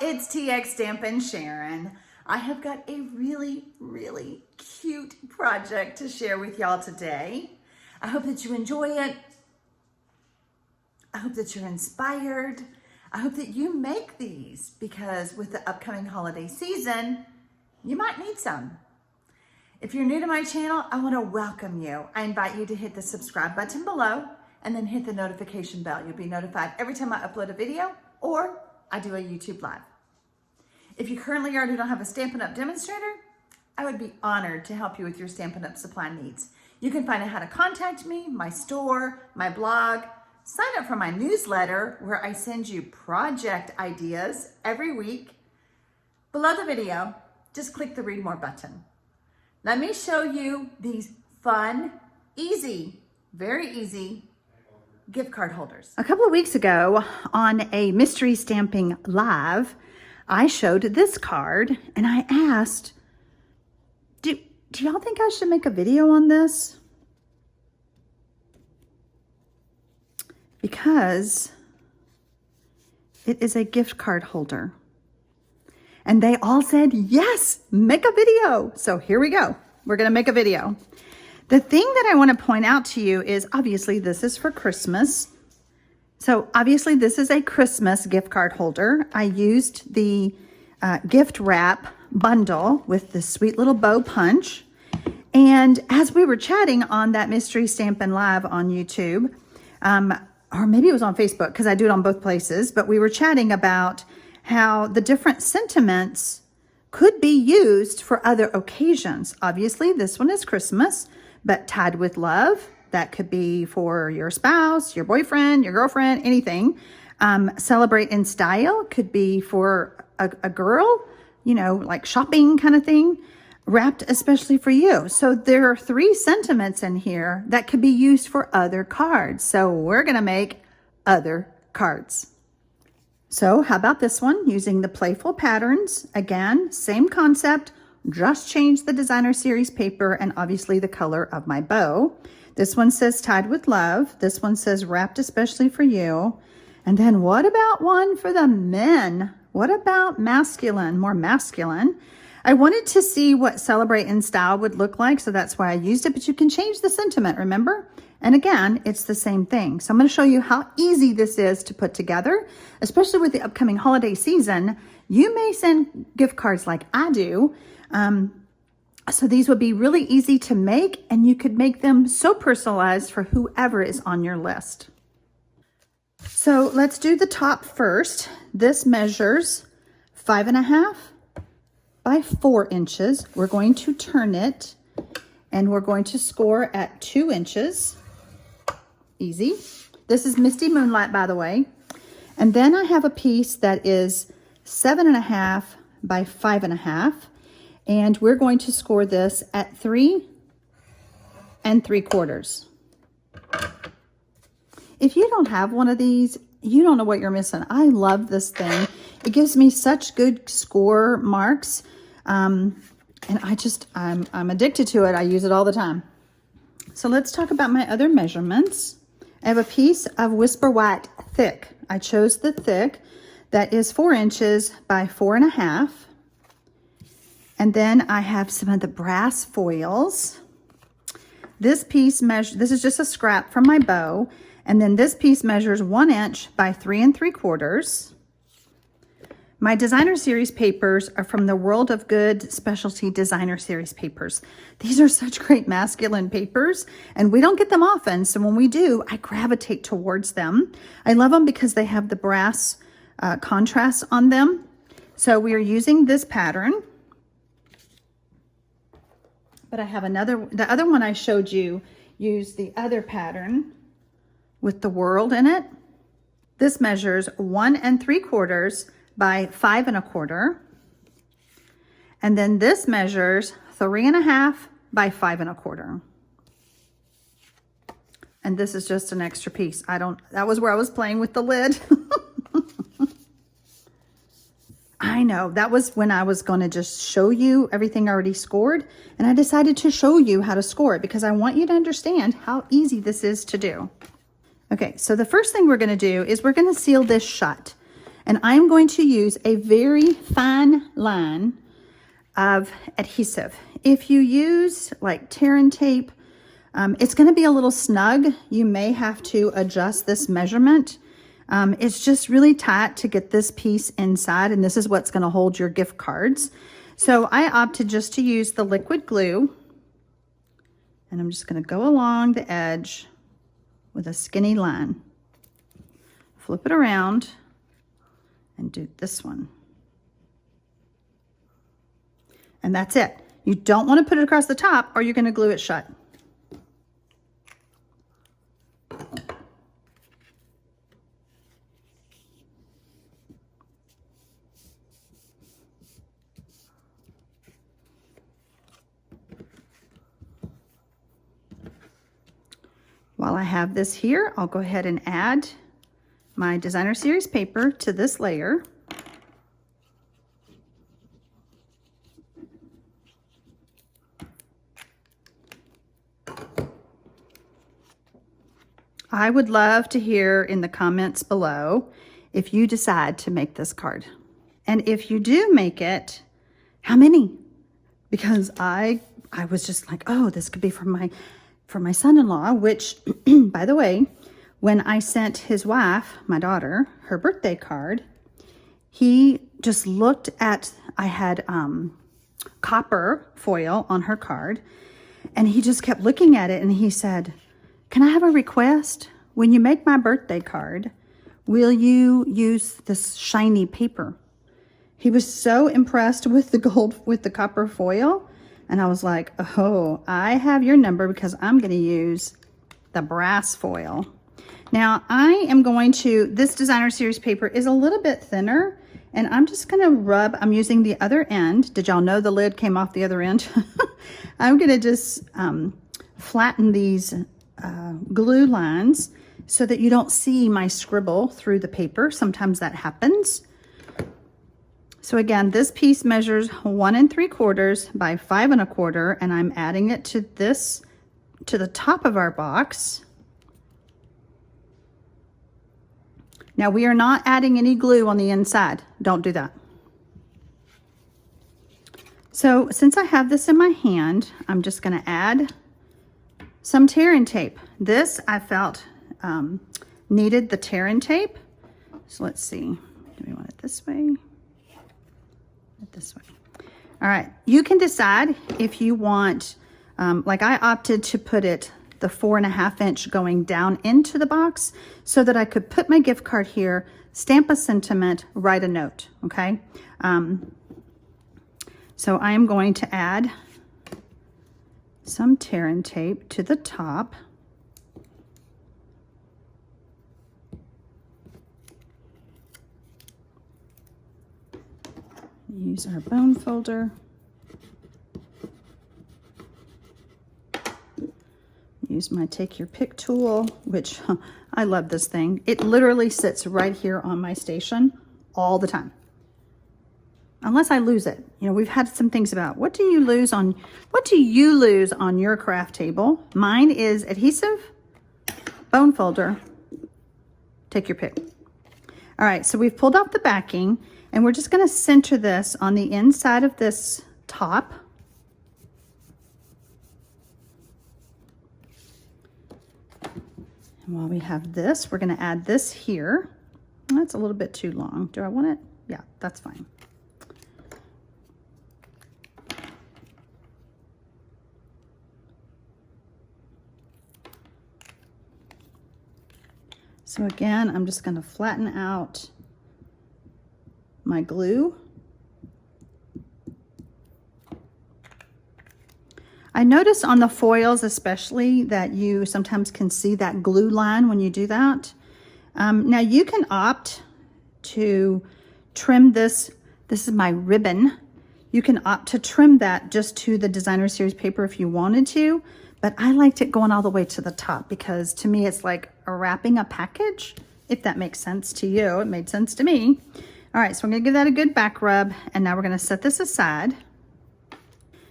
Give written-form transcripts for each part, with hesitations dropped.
it's TxStampin Sharon. I have got a really, really cute project to share with y'all today. I hope that you enjoy it. I hope that you're inspired. I hope that you make these because with the upcoming holiday season, you might need some. If you're new to my channel, I want to welcome you. I invite you to hit the subscribe button below and then hit the notification bell. You'll be notified every time I upload a video or I do a YouTube live. If you currently already don't have a Stampin' Up demonstrator, I would be honored to help you with your Stampin' Up supply needs. You can find out how to contact me, my store, my blog, sign up for my newsletter where I send you project ideas every week. Below the video, just click the read more button. Let me show you these fun, easy, very easy gift card holders. A couple of weeks ago on a mystery stamping live, I showed this card and I asked, do y'all think I should make a video on this? Because it is a gift card holder. And they all said, yes, make a video. So here we go. We're going to make a video. The thing that I want to point out to you is obviously this is for Christmas. So obviously this is a Christmas gift card holder. I used the gift wrap bundle with this sweet little bow punch. And as we were chatting on that Mystery Stampin' Live on YouTube, or maybe it was on Facebook because I do it on both places, but we were chatting about how the different sentiments could be used for other occasions. Obviously this one is Christmas, but tied with love. That could be for your spouse, your boyfriend, your girlfriend, anything. Celebrate in style could be for a girl, you know, like shopping kind of thing, wrapped especially for you. So there are 3 sentiments in here that could be used for other cards. So we're going to make other cards. So how about this one using the playful patterns? Again, same concept, just change the designer series paper and obviously the color of my bow. This one says tied with love. This one says wrapped especially for you. And then what about one for the men? What about masculine, more masculine? I wanted to see what celebrate in style would look like, so that's why I used it, but you can change the sentiment, remember? And again, it's the same thing. So I'm going to show you how easy this is to put together, especially with the upcoming holiday season. You may send gift cards like I do. So these would be really easy to make, and you could make them so personalized for whoever is on your list. So let's do the top first. This measures 5.5 by 4 inches. We're going to turn it and we're going to score at 2 inches. Easy. This is Misty Moonlight, by the way. And then I have a piece that is 7.5 by 5.5. And we're going to score this at 3 3/4. If you don't have one of these, you don't know what you're missing. I love this thing. It gives me such good score marks. And I'm addicted to it. I use it all the time. So let's talk about my other measurements. I have a piece of Whisper White thick. I chose the thick that is 4 inches by 4.5. And then I have some of the brass foils. This piece this is just a scrap from my bow. And then this piece measures 1 inch by 3 3/4. My designer series papers are from the World of Good Specialty Designer Series papers. These are such great masculine papers, and we don't get them often. So when we do, I gravitate towards them. I love them because they have the brass contrast on them. So we are using this pattern. But I have the other one I showed you used the other pattern with the world in it. This measures 1 3/4 by 5 1/4. And then this measures 3.5 by 5 1/4. And this is just an extra piece. That was where I was playing with the lid. I know, that was when I was going to just show you everything already scored, and I decided to show you how to score it because I want you to understand how easy this is to do. Okay, so the first thing we're going to do is we're going to seal this shut. And I'm going to use a very fine line of adhesive. If you use like tear and tape, it's going to be a little snug. You may have to adjust this measurement. It's just really tight to get this piece inside, and this is what's going to hold your gift cards. So I opted just to use the liquid glue, and I'm just going to go along the edge with a skinny line. Flip it around and do this one. And that's it. You don't want to put it across the top or you're going to glue it shut. While I have this here, I'll go ahead and add my designer series paper to this layer. I would love to hear in the comments below if you decide to make this card. And if you do make it, how many? Because I was just like, oh, this could be for my son-in-law, which, by the way, when I sent his wife, my daughter, her birthday card, he just looked at, I had copper foil on her card, and he just kept looking at it, and he said, can I have a request? When you make my birthday card, will you use this shiny paper? He was so impressed with the copper foil. And I was like, oh, I have your number because I'm going to use the brass foil. Now I am going to, this designer series paper is a little bit thinner, and I'm just going to rub, I'm using the other end. Did y'all know the lid came off the other end? I'm going to just flatten these glue lines so that you don't see my scribble through the paper. Sometimes that happens. So again, this piece measures 1 3/4 by 5 1/4, and I'm adding it to the top of our box. Now we are not adding any glue on the inside. Don't do that. So since I have this in my hand, I'm just going to add some tear and tape. This I felt needed the tear and tape. So let's see. Do we want it this way? This way. All right, you can decide if you want, like I opted to put it the 4.5 inch going down into the box so that I could put my gift card here, stamp a sentiment, write a note, okay? So I am going to add some tear and tape to the top. Use our bone folder. Use my take your pick tool, which I love this thing. It literally sits right here on my station all the time. Unless I lose it. You know, we've had some things about what do you lose on your craft table? Mine is adhesive, bone folder, take your pick. All right, so we've pulled off the backing. And we're just going to center this on the inside of this top. And while we have this, we're going to add this here. That's a little bit too long. Do I want it? Yeah, that's fine. So again, I'm just going to flatten out my glue. I notice on the foils especially that you sometimes can see that glue line when you do that. Now you can opt to trim this. This is my ribbon. You can opt to trim that just to the designer series paper if you wanted to, but I liked it going all the way to the top because to me it's like wrapping a package, if that makes sense to you. It made sense to me. All right, so I'm gonna give that a good back rub, and now we're gonna set this aside.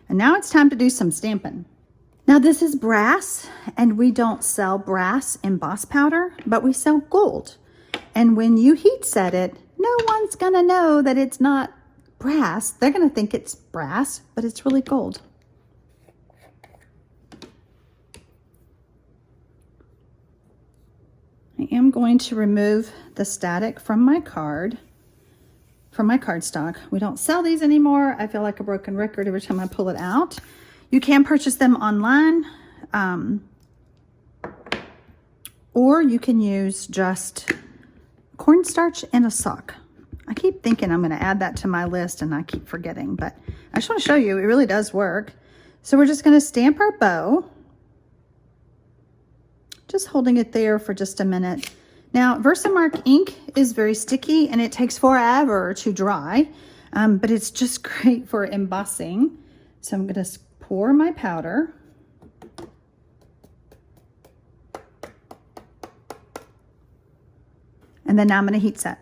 And now it's time to do some stamping. Now this is brass, and we don't sell brass emboss powder, but we sell gold. And when you heat set it, no one's gonna know that it's not brass. They're gonna think it's brass, but it's really gold. I am going to remove the static from my card, from my cardstock. We don't sell these anymore. I feel like a broken record every time I pull it out. You can purchase them online, or you can use just cornstarch and a sock. I keep thinking I'm going to add that to my list and I keep forgetting, but I just want to show you it really does work. So we're just going to stamp our bow. Just holding it there for just a minute. Now, Versamark ink is very sticky and it takes forever to dry, but it's just great for embossing. So I'm going to pour my powder. And then now I'm going to heat set.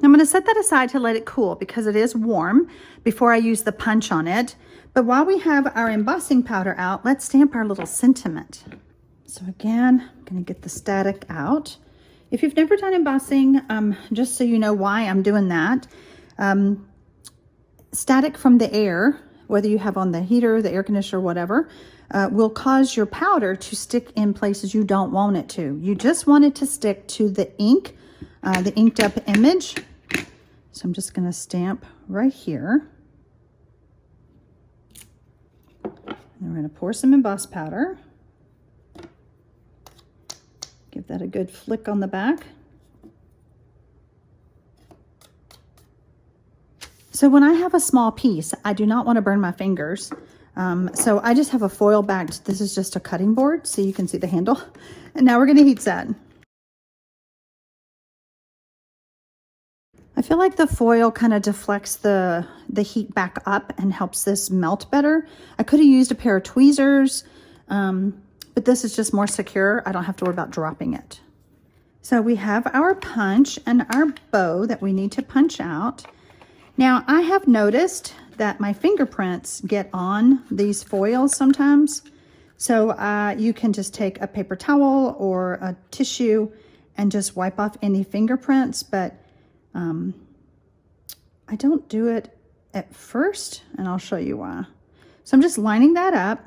I'm going to set that aside to let it cool because it is warm before I use the punch on it. But while we have our embossing powder out, let's stamp our little sentiment. So again, I'm going to get the static out. If you've never done embossing, just so you know why I'm doing that, static from the air, whether you have on the heater, the air conditioner, whatever, will cause your powder to stick in places you don't want it to. You just want it to stick to the ink, the inked up image. So I'm just going to stamp right here. And we're going to pour some emboss powder. Give that a good flick on the back. So when I have a small piece, I do not want to burn my fingers. So I just have a foil backed, this is just a cutting board, so you can see the handle. And now we're going to heat set. I feel like the foil kind of deflects the heat back up and helps this melt better. I could have used a pair of tweezers, but this is just more secure. I don't have to worry about dropping it. So we have our punch and our bow that we need to punch out. Now I have noticed that my fingerprints get on these foils sometimes. So you can just take a paper towel or a tissue and just wipe off any fingerprints, but I don't do it at first, and I'll show you why. So I'm just lining that up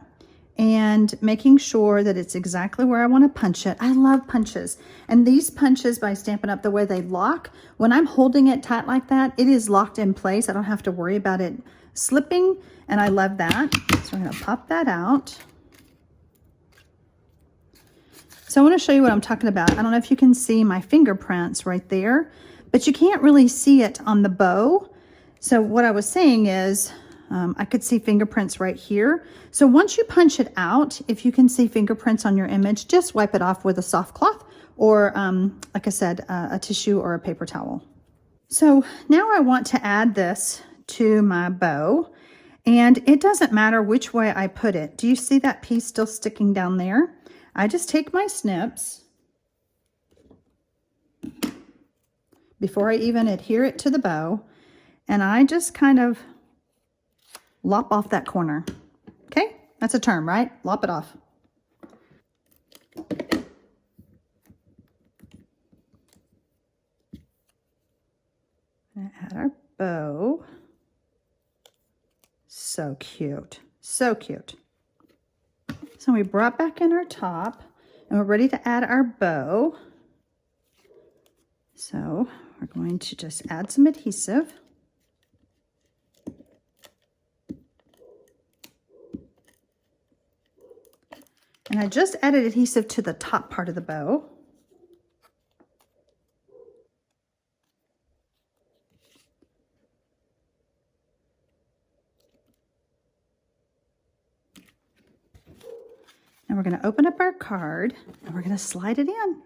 and making sure that it's exactly where I want to punch it. I love punches, and these punches by Stampin' Up, the way they lock, when I'm holding it tight like that, it is locked in place. I don't have to worry about it slipping, and I love that. So I'm going to pop that out. So I want to show you what I'm talking about. I don't know if you can see my fingerprints right there, but you can't really see it on the bow. So what I was saying is I could see fingerprints right here. So once you punch it out, if you can see fingerprints on your image, just wipe it off with a soft cloth or, like I said, a tissue or a paper towel. So now I want to add this to my bow, and it doesn't matter which way I put it. Do you see that piece still sticking down there? I just take my snips before I even adhere it to the bow, and I just kind of lop off that corner. Okay, that's a term, right? Lop it off. Add our bow. So cute, so cute. So we brought back in our top, and we're ready to add our bow. So we're going to just add some adhesive. And I just added adhesive to the top part of the bow. And we're going to open up our card and we're going to slide it in.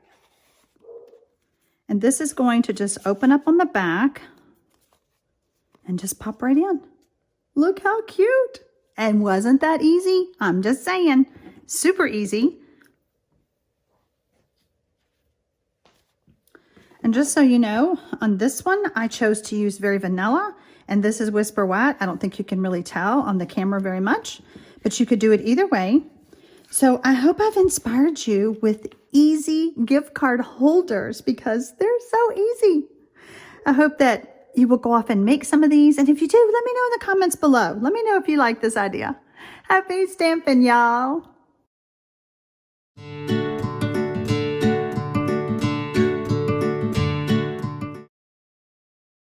And this is going to just open up on the back and just pop right in. Look how cute. And wasn't that easy? I'm just saying, super easy. And just so you know, on this one, I chose to use Very Vanilla, and this is Whisper White. I don't think you can really tell on the camera very much, but you could do it either way. So I hope I've inspired you with easy gift card holders because they're so easy. I hope that you will go off and make some of these. And if you do, let me know in the comments below. Let me know if you like this idea. Happy stamping, y'all.